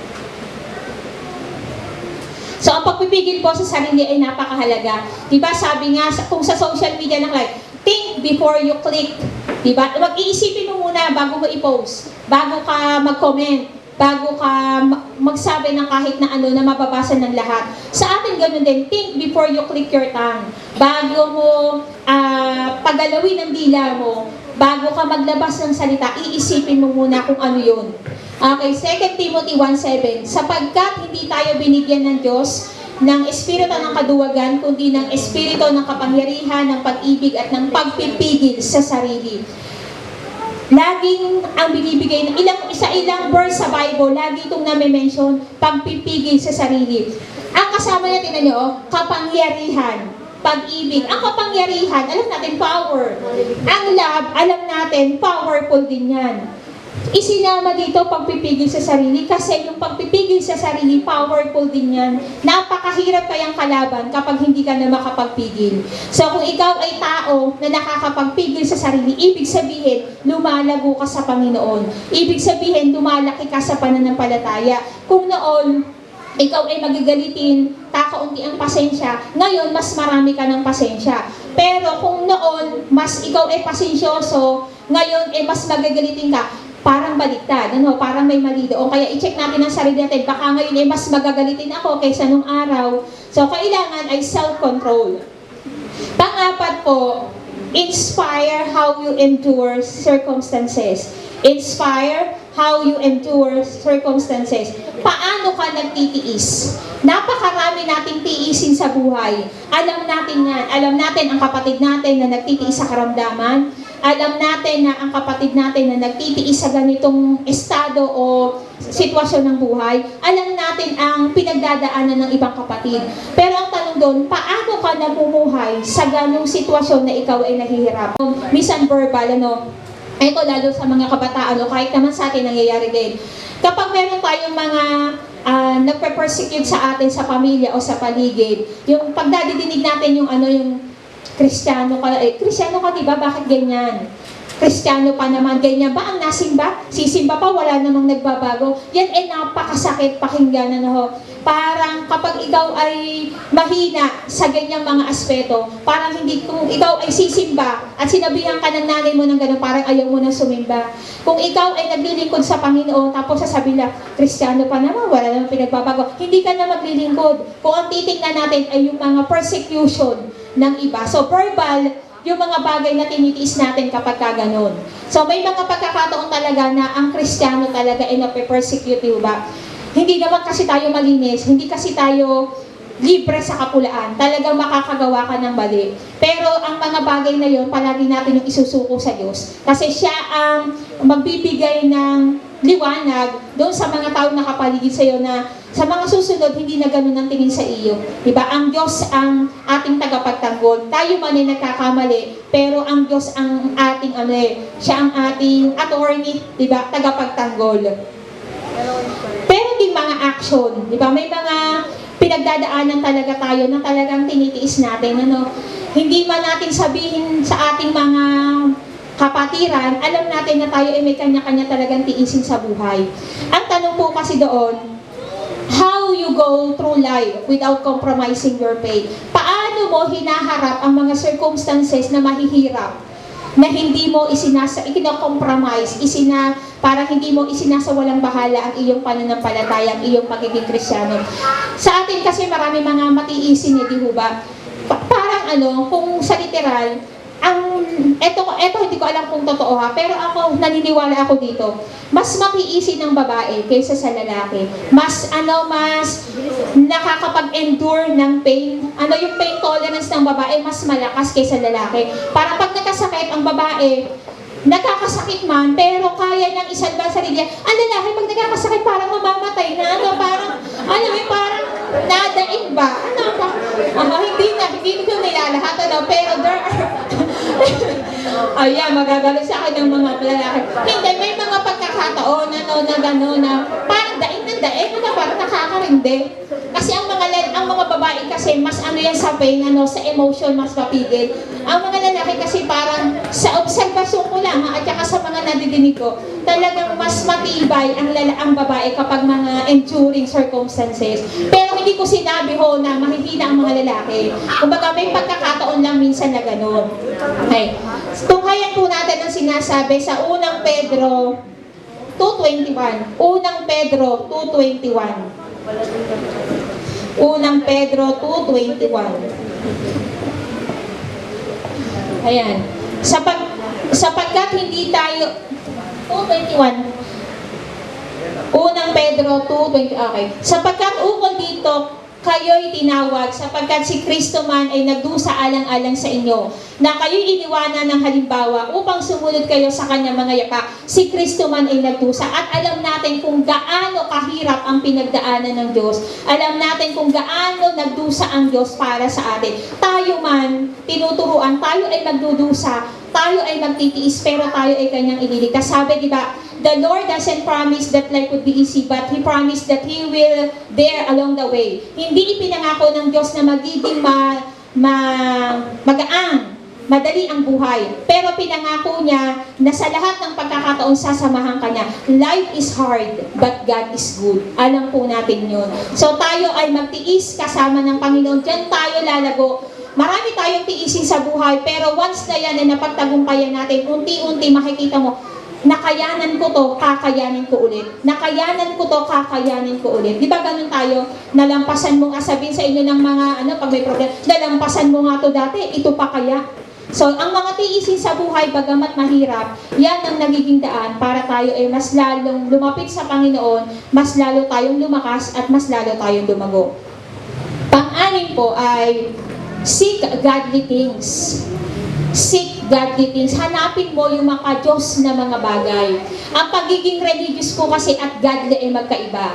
So, ang pagpipigil po sa sarili ay napakahalaga. Diba, sabi nga, kung sa social media na like, think before you click. Diba? Mag-iisipin mo muna bago mo i-post, bago ka mag-comment, bago ka magsabi ng kahit na na mababasa ng lahat. Sa atin ganun din, think before you click your tongue. Bago mo pagalawin ang dila mo, bago ka maglabas ng salita, iisipin mo muna kung ano yun. Okay, 2 Timothy 1:7, sapagkat hindi tayo binigyan ng Diyos ng espiritu ng kaduwagan, kundi ng espiritu ng kapangyarihan, ng pag-ibig at ng pagpipigil sa sarili. Laging ang binibigay ng ilang verse sa Bible, lagi itong nami-mention, pagpipigil sa sarili. Ang kasama niya, tingnan nyo, kapangyarihan, pag-ibig. Ang kapangyarihan, alam natin, power. Ang love, alam natin, powerful din yan. Isinama dito pagpipigil sa sarili kasi yung pagpipigil sa sarili, powerful din yan. Napakahirap kayang kalaban kapag hindi ka na makapagpigil. So kung ikaw ay tao na nakakapagpigil sa sarili, ibig sabihin, lumalago ka sa Panginoon. Ibig sabihin, lumalaki ka sa pananampalataya. Kung noon, ikaw ay magagalitin, kakaunti ang pasensya, ngayon mas marami ka ng pasensya. Pero kung noon, mas ikaw ay pasensyoso, ngayon ay mas magagalitin ka, parang baliktad, parang may mali doon. Kaya i-check natin ang sarili natin, baka ngayon ay mas magagalitin ako kaysa nung araw. So, kailangan ay self-control. Pang-apat po, inspire how you endure circumstances. Inspire how you endure circumstances. Paano ka nagtitiis? Napakarami nating tiisin sa buhay. Alam natin yan. Alam natin ang kapatid natin na nagtitiis sa karamdaman. Alam natin na ang kapatid natin na nagtitiis sa ganitong estado o sitwasyon ng buhay. Alam natin ang pinagdadaanan ng ibang kapatid. Pero ang tanong doon, paano ka namumuhay sa ganong sitwasyon na ikaw ay nahihirap? Minsan verbal, ito lalo sa mga kabataan, kahit naman sa atin nangyayari din. Kapag meron tayong mga nagpe-persecute sa atin sa pamilya o sa paligid, yung pagdadidinig natin yung yung Kristiyano ka, di ba? Bakit ganyan? Kristiyano pa naman, ganyan ba ang nasimba? Sisimba pa, wala namang nagbabago. Yan ay napakasakit pakinggan, Parang kapag ikaw ay mahina sa ganyang mga aspeto, parang hindi, kung ikaw ay sisimba at sinabihan ka ng nanay mo ng gano'n, parang ayaw mo na sumimba. Kung ikaw ay naglilingkod sa Panginoon, tapos sasabihin na, Kristiyano pa naman, wala namang pinagbabago, hindi ka na maglilingkod. Kung ang titingnan natin ay yung mga persecution ng iba. So verbal, yung mga bagay na tinitiis natin kapag kaganon. So may mga pagkakataon talaga na ang Kristiyano talaga ay nape-persecute, ba? Hindi naman kasi tayo malinis, hindi kasi tayo libre sa kapulaan. Talagang makakagawa ka ng mali. Pero ang mga bagay na yon, palagi natin yung isusuko sa Diyos. Kasi siya ang magbibigay ng liwanag doon sa mga tao nakapaligid sa iyo na sa mga susunod, hindi na ganun ang tingin sa iyo. Diba? Ang Diyos ang ating tagapagtanggol. Tayo man ay nagkakamali, pero ang Diyos ang ating siya ang ating attorney, diba? Tagapagtanggol. Pero hindi mga action, di ba? May mga pinagdadaanan talaga tayo na talagang tinitiis natin. Hindi man natin sabihin sa ating mga kapatiran, alam natin na tayo ay may kanya-kanya talagang tiisin sa buhay. Ang tanong po kasi doon, how you go through life without compromising your faith? Paano mo hinaharap ang mga circumstances na mahihirap? Na hindi mo ikino-compromise, para hindi mo isinasawalang bahala ang iyong pananampalataya, ang iyong pagiging Kristiyano. Sa atin kasi marami mga matiisin, di ba? Parang kung sa literal, eto hindi ko alam kung totoo pero ako, naniniwala ako dito, mas matiisin ng babae kaysa sa lalaki. Mas nakakapag-endure ng pain. Yung pain tolerance ng babae, mas malakas kaysa lalaki. Para pag nakasakit ang babae, nakakasakit man, pero kaya niyang isalba sarili. Ang lalaki, pag nakakasakit, parang mamamatay na. Parang nadaig ba? Hindi ko nilalahat, pero there are magagalo sa akin ng mga lalaki. Hindi, may mga pagkakataon na gano'n na parang daig ng daig, parang nakakarindi. Kasi ang mga babae kasi mas yan sa pain, sa emotion mas mapigil. Ang mga lalaki kasi parang sa obserbasyon ko lang at saka sa mga nadidinig ko, talagang mas matibay ang babae kapag mga enduring circumstances. Pero hindi ko sinabi na mahihina ang mga lalaki. Kumbaga may pagkakataon lang minsan na gano'n. Okay. Tunghayan po natin ang sinasabi sa unang Pedro 2:21. Unang Pedro 2:21. Unang Pedro 2:21. Ayan. Sapagkat hindi tayo 2:21. Unang Pedro 2:20. Okay. Sapagkat ukol dito, kayo'y tinawag sapagkat si Kristo man ay nagdusa alang-alang sa inyo, na kayo'y iniwanan ng halimbawa upang sumunod kayo sa kanyang mga yapak. Si Kristo man ay nagdusa at alam natin kung gaano kahirap ang pinagdaanan ng Diyos. Alam natin kung gaano nagdusa ang Diyos para sa atin. Tayo man, tinuturuan, tayo ay magdudusa, tayo ay magtitiis, pero tayo ay kanyang ililigtas. Sabi, di ba, the Lord doesn't promise that life would be easy, but He promised that He will there along the way. Hindi ipinangako ng Diyos na magiging magaang, madali ang buhay. Pero pinangako niya na sa lahat ng pagkakataon sasamahan ka niya. Life is hard, but God is good. Alam po natin yun. So tayo ay magtiis kasama ng Panginoon. Diyan tayo lalago. Marami tayong tiisin sa buhay, pero once na yan ay napagtagumpayan natin, unti-unti makikita mo, nakayanan ko to, kakayanin ko ulit. Nakayanan ko to, kakayanin ko ulit. Di ba ganun tayo? Nalampasan mo nga, sabihin sa inyo ng mga, pag may problem, nalampasan mo nga to dati, ito pa kaya? So, ang mga tiisin sa buhay, bagamat mahirap, yan ang nagiging daan para tayo ay mas lalong lumapit sa Panginoon, mas lalo tayong lumakas, at mas lalo tayong lumago. Pang-anim po ay seek godly things. Seek godly things. Hanapin mo yung maka-Diyos na mga bagay. Ang pagiging religious po kasi at godly ay magkaiba.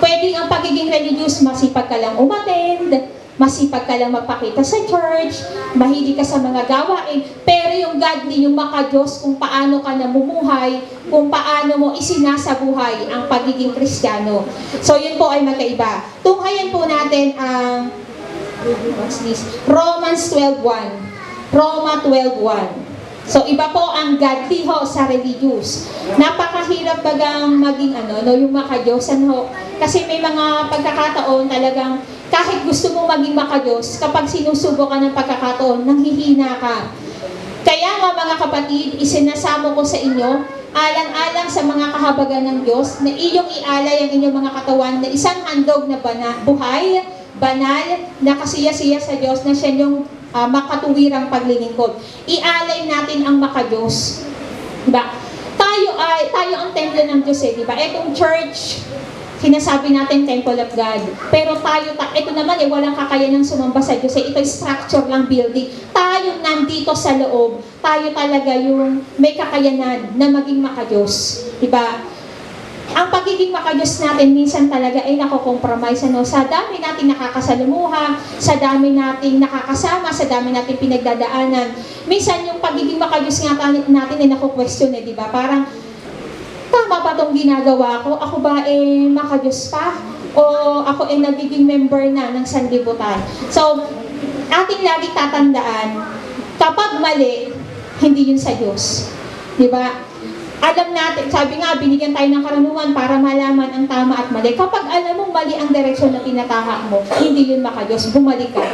Pwedeng ang pagiging religious, masipag ka lang umattend, masipag ka lang magpakita sa church, mahilig ka sa mga gawain, pero yung godly, yung maka-Diyos, kung paano ka namumuhay, kung paano mo isinasabuhay ang pagiging Kristiyano. So yun po ay magkaiba. Tunghayan po natin ang what's this? Romans 12:1. Roma 12:1. So, iba po ang godly ho sa religious. Napakahirap bagang maging yung maka-Diyosan ho. Kasi may mga pagkakataon talagang kahit gusto mo maging maka-Diyos, kapag sinusubo ka ng pagkakataon, nanghihina ka. Kaya nga mga kapatid, isinasamo ko sa inyo, alang-alang sa mga kahabagan ng Diyos, na iyong ialay ang inyong mga katawan na isang handog na buhay, banal, na kasiya-siya sa Diyos, na siya yung makatuwirang paglilingkod. Ialay natin ang maka-Diyos. Diba? Tayo ang templo ng Diyos diba? Etong church, sinasabi natin temple of God. Pero ito naman walang kakayanang sumamba sa Diyos. Ito structure lang, building. Tayo nandito sa loob, tayo talaga yung may kakayanan na maging maka-Diyos. Diba? Ang pagiging maka-Diyos natin minsan talaga ay nakokompromise sa dami nating nakakasalamuha, sa dami nating nakakasama, sa dami nating pinagdadaanan. Minsan yung pagiging maka-Diyos natin ay nako-question di ba? Parang, tama ba itong ginagawa ko? Ako ba maka-Diyos pa? O ako nagiging member na ng sanlibutan? So, ating lagi tatandaan, kapag mali, hindi yun sa Diyos. Di ba? Alam natin, sabi nga, binigyan tayo ng karunungan para malaman ang tama at mali. Kapag alam mong mali ang direksyon na tinatahak mo, hindi yun maka-Diyos, bumalik ka.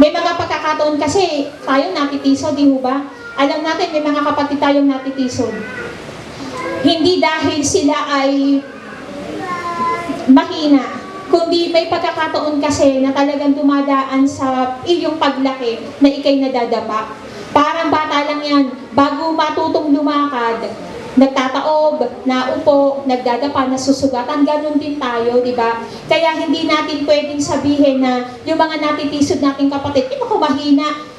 May mga pagkakataon kasi, tayo natitisod, di ba? Alam natin, may mga kapatid tayong natitisod. Hindi dahil sila ay mahina, kundi may pagkakataon kasi na talagang dumadaan sa iyong paglaki na ikay nadadapa. Parang bata lang yan, bago matutong lumakad, nagtataob, naupo, nagdadapa, nasusugatan, ganun din tayo, di ba? Kaya hindi natin pwedeng sabihin na yung mga natitisod nating kapatid, ako mahina,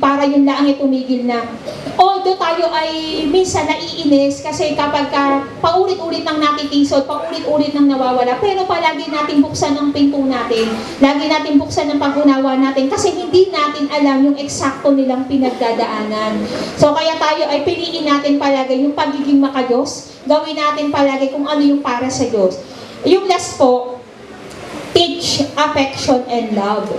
para yun lang ay tumigil na. Although tayo ay minsan naiinis kasi kapag paulit-ulit nang natitisod, paulit-ulit nang nawawala, pero palagi natin buksan ang pinto natin, lagi natin buksan ang pag-unawa natin kasi hindi natin alam yung eksakto nilang pinagdadaanan. So kaya tayo ay piliin natin palagi yung pagiging maka-Diyos, gawin natin palagi kung ano yung para sa Diyos. Yung last po, teach affection and love.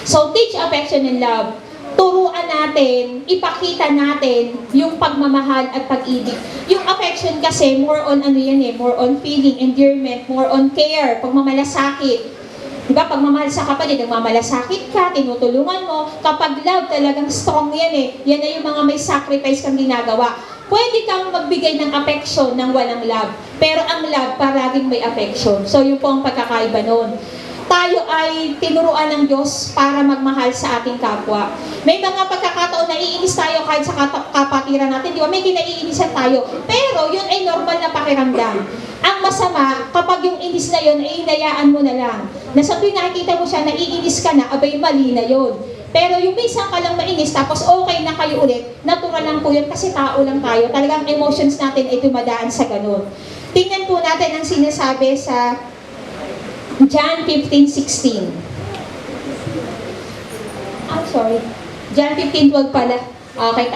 So, teach affection and love. Turuan natin, ipakita natin yung pagmamahal at pag-ibig. Yung affection kasi, more on more on feeling, endearment, more on care, pagmamalasakit. Diba? Pagmamahal sa kapatid, nagmamalasakit ka, tinutulungan mo. Kapag love, talagang strong yan Yan na yung mga may sacrifice kang ginagawa. Pwede kang magbigay ng affection ng walang love. Pero ang love, paraging may affection. So, yun po ang pagkakaiba nun. Tayo ay tinuruan ng Diyos para magmahal sa ating kapwa. May mga pagkakataon na iinis tayo kahit sa kapatiran natin, di ba? May kinaiinisan tayo. Pero yun ay normal na pakiramdam. Ang masama, kapag yung inis na yun, ay hinayaan mo na lang. Na sa tuwing nakikita mo siya, naiinis ka na, abay mali na yun. Pero yung minsan ka lang mainis, tapos okay na kayo ulit, natural lang po yun kasi tao lang tayo. Talagang emotions natin ay dumadaan sa ganun. Tingnan po natin ang sinasabi sa John 15:16. I'm sorry. John 15:12 pala. Okay,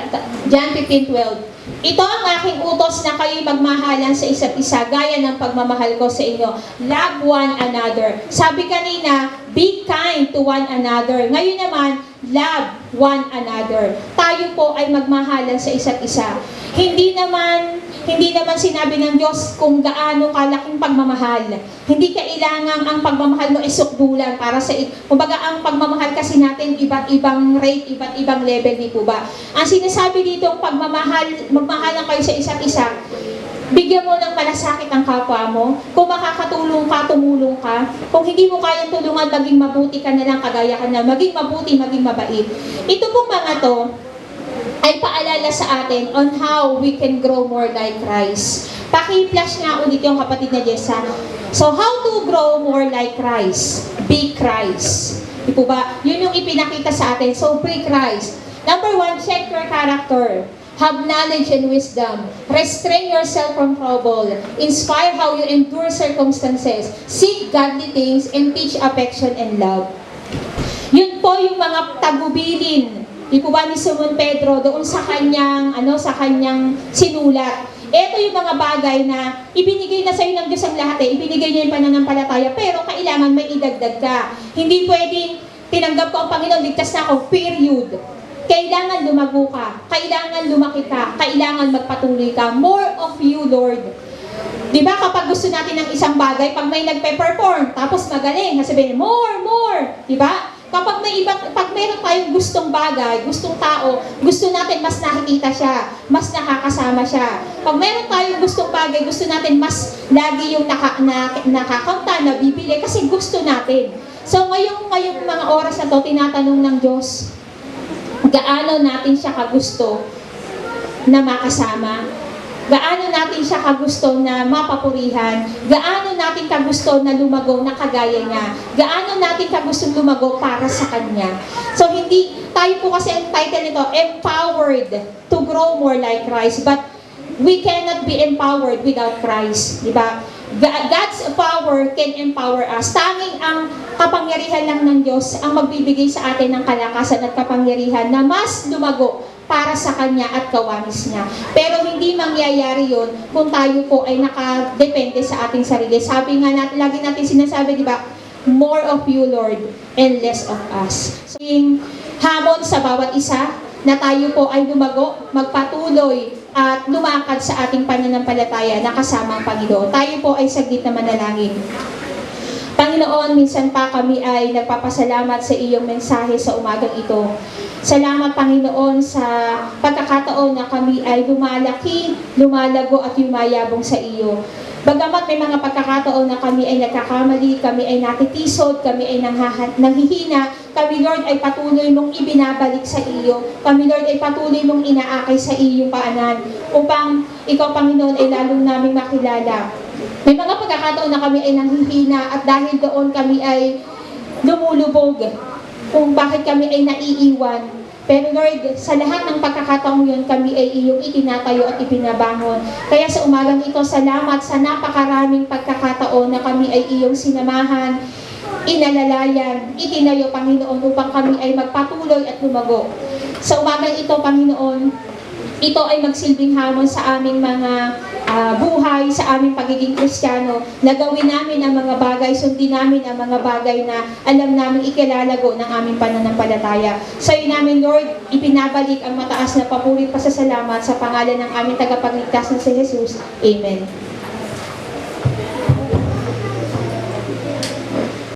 John 15:12. Ito ang aking utos na kayo'y magmahalan sa isa't isa, gaya ng pagmamahal ko sa inyo. Love one another. Sabi kanina, be kind to one another. Ngayon naman, love one another. Tayo po ay magmahalan sa isa't isa. Hindi naman hindi naman sinabi ng Diyos kung gaano kalaking pagmamahal. Hindi kailangan ang pagmamahal mo isukdulan para sa kumbaga ang pagmamahal kasi natin iba't ibang rate, iba't ibang level, di po ba? Ang sinasabi dito ang pagmamahal, magmahalan kayo sa isa't isa. Bigyan mo ng malasakit ang kapwa mo. Kung makakatulong ka, tumulong ka. Kung hindi mo kayang tulungan, maging mabuti ka na lang, kagaya ka na. Maging mabuti, maging mabait. Ito pong mga to ay paalala sa atin on how we can grow more like Christ. Paki-flash nga ulit yung kapatid na Jessa. So, how to grow more like Christ? Be Christ. Di po ba? Yun yung ipinakita sa atin. So, be Christ. Number 1, check your character. Have knowledge and wisdom. Restrain yourself from trouble. Inspire how you endure circumstances. Seek godly things and teach affection and love. Yun po yung mga tagubilin. Di po ba ni Simon Pedro doon sa kanyang sinulat. Ito yung mga bagay na ibinigay na sa iyo ng Diyos ang lahat eh. Ibinigay niya yung pananampalataya, pero kailangan may idagdag ka. Hindi pwedeng tinanggap ko ang Panginoon, ligtas na ako, period. Kailangan lumago ka, kailangan lumaki ka, kailangan magpatuloy ka. More of you, Lord. Di ba kapag gusto natin ng isang bagay, pag may nagpe-perform, tapos magaling, sabihin, more. Di ba? Kapag pag meron tayong gustong bagay, gustong tao, gusto natin mas nakikita siya, mas nakakasama siya. Pag meron tayong gustong bagay, gusto natin mas lagi yung nakakanta, nabibili, kasi gusto natin. So ngayong mga oras na to, tinatanong ng Diyos, gaano natin siya kagusto na makasama? Gaano natin siya kagusto na mapapurihan? Gaano natin kagusto na lumago na kagaya niya? Gaano natin kagusto lumago para sa Kanya? So hindi, tayo po kasi ang title nito, Empowered to Grow More Like Christ. But we cannot be empowered without Christ. Diba? God's power can empower us. Tanging ang kapangyarihan lang ng Diyos ang magbibigay sa atin ng kalakasan at kapangyarihan na mas lumago para sa Kanya at kawamis niya. Pero hindi mangyayari yon kung tayo po ay nakadepende sa ating sarili. Sabi nga natin, lagi natin sinasabi, di ba? More of you, Lord, and less of us. So, yung hamon sa bawat isa, na tayo po ay lumago, magpatuloy, at lumakad sa ating pananampalataya na kasama ang Panginoon. Tayo po ay saglit na manalangin. Panginoon, minsan pa kami ay nagpapasalamat sa iyong mensahe sa umagang ito. Salamat, Panginoon, sa pagkakataon na kami ay lumalaki, lumalago at yumayabong sa iyo. Bagamat may mga pagkakataon na kami ay nagkakamali, kami ay natitisod, kami ay nanghihina, kami, Lord, ay patuloy mong ibinabalik sa iyo. Kami, Lord, ay patuloy mong inaakay sa iyong paanan upang ikaw, Panginoon, ay lalong naming makilala. May mga pagkakataon na kami ay nanghihina at dahil doon kami ay lumulubog kung bakit kami ay naiiwan. Pero Lord, sa lahat ng pagkakataong yun, kami ay iyong itinatayo at ipinabangon. Kaya sa umagang ito, salamat sa napakaraming pagkakataon na kami ay iyong sinamahan, inalalayan, itinayo, Panginoon, upang kami ay magpatuloy at lumago. Sa umagang ito, Panginoon, ito ay magsilbing hamon sa aming mga buhay, sa aming pagiging Kristiyano, na gawin namin ang mga bagay, sundin namin ang mga bagay na alam namin ikilalago ng aming pananampalataya. Sa iyo namin, Lord, ipinabalik ang mataas na papuri pasasalamat sa pangalan ng aming tagapagligtas na si Jesus. Amen.